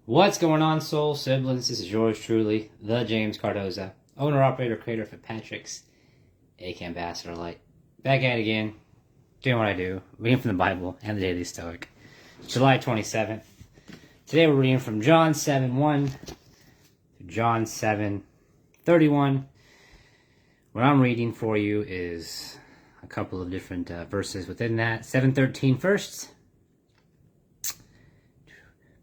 What's going on, soul siblings? This is yours truly, the James Cardoza, owner, operator, creator for Patrick's AK Ambassador Light. Back at it again, doing what I do, reading from the Bible and the Daily Stoic. July 27th. Today we're reading from John 7:1 to John 7:31. What I'm reading for you is a couple of different verses within that. 7:13 first.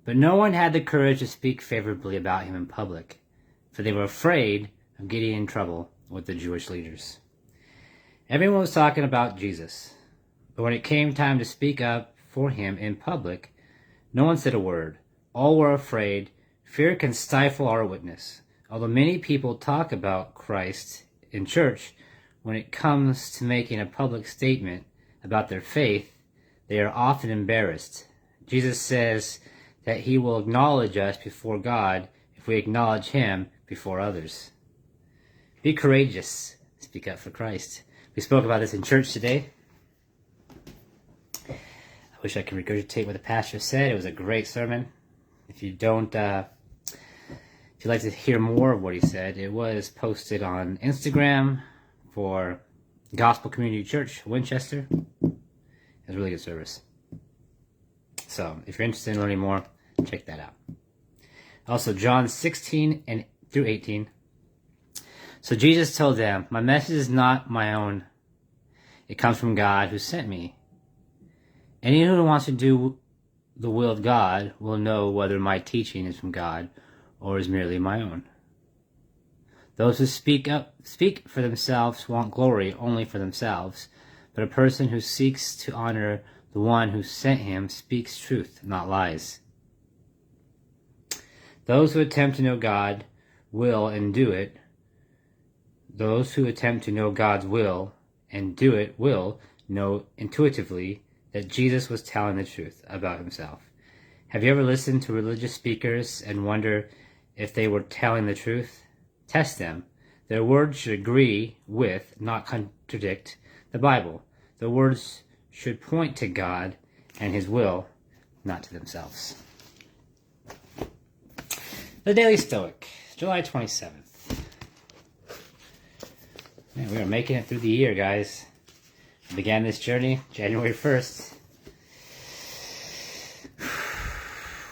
But no one had the courage to speak favorably about him in public, for they were afraid of getting in trouble with the Jewish leaders. Everyone was talking about Jesus, but when it came time to speak up for him in public, no one said a word. All were afraid. Fear can stifle our witness. Although many people talk about Christ in church, when it comes to making a public statement about their faith, they are often embarrassed. Jesus says that he will acknowledge us before God if we acknowledge him before others. Be courageous. Speak up for Christ. We spoke about this in church today. I wish I could regurgitate what the pastor said. It was a great sermon. If you'd like to hear more of what he said, it was posted on Instagram for Gospel Community Church, Winchester. It was a really good service. So, if you're interested in learning more, check that out. Also, John 16 through 18. So Jesus told them, "My message is not my own. It comes from God who sent me. Anyone who wants to do the will of God will know whether my teaching is from God or is merely my own. Those who speak for themselves want glory only for themselves, but a person who seeks to honor the one who sent him speaks truth, not lies. Those who attempt to know God will and do it. Those who attempt to know God's will and do it will know intuitively that Jesus was telling the truth about himself. Have you ever listened to religious speakers and wonder if they were telling the truth? Test them. Their words should agree with, not contradict, the Bible. The words should point to God and his will, not to themselves." The Daily Stoic, July 27th. Man, we are making it through the year, guys. We began this journey January 1st.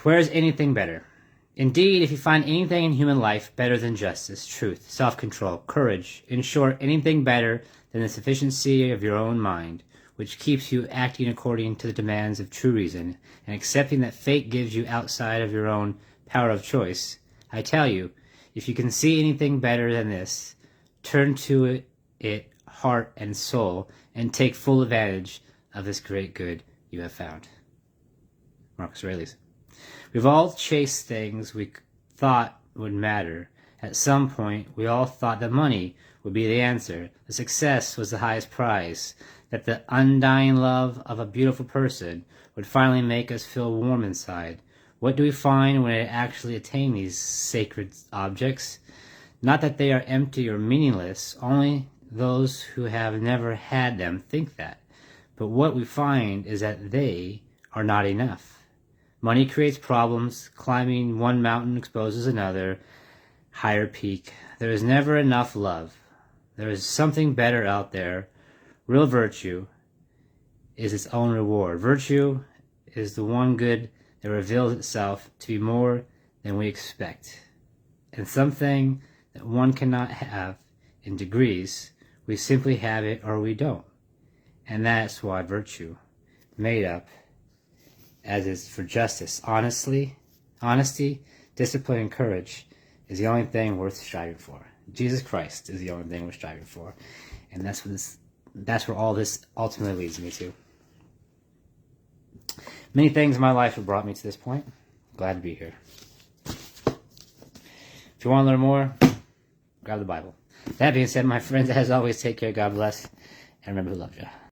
Where is anything better? Indeed, if you find anything in human life better than justice, truth, self-control, courage, in short, anything better than the sufficiency of your own mind, which keeps you acting according to the demands of true reason, and accepting that fate gives you outside of your own power of choice, I tell you, if you can see anything better than this, turn to it heart and soul, and take full advantage of this great good you have found. Marcus Aurelius. We've all chased things we thought would matter. At some point, we all thought that money would be the answer, that success was the highest prize, that the undying love of a beautiful person would finally make us feel warm inside. What do we find when we actually attain these sacred objects? Not that they are empty or meaningless, only those who have never had them think that. But what we find is that they are not enough. Money creates problems. Climbing one mountain exposes another, higher peak. There is never enough love. There is something better out there. Real virtue is its own reward. Virtue is the one good that reveals itself to be more than we expect, and something that one cannot have in degrees. We simply have it or we don't. And that's why virtue, made up as is for justice, honesty, discipline, and courage, is the only thing worth striving for. Jesus Christ is the only thing we're striving for. And that's where all this ultimately leads me to. Many things in my life have brought me to this point. Glad to be here. If you want to learn more, grab the Bible. That being said, my friends, as always, take care, God bless, and remember who loves you.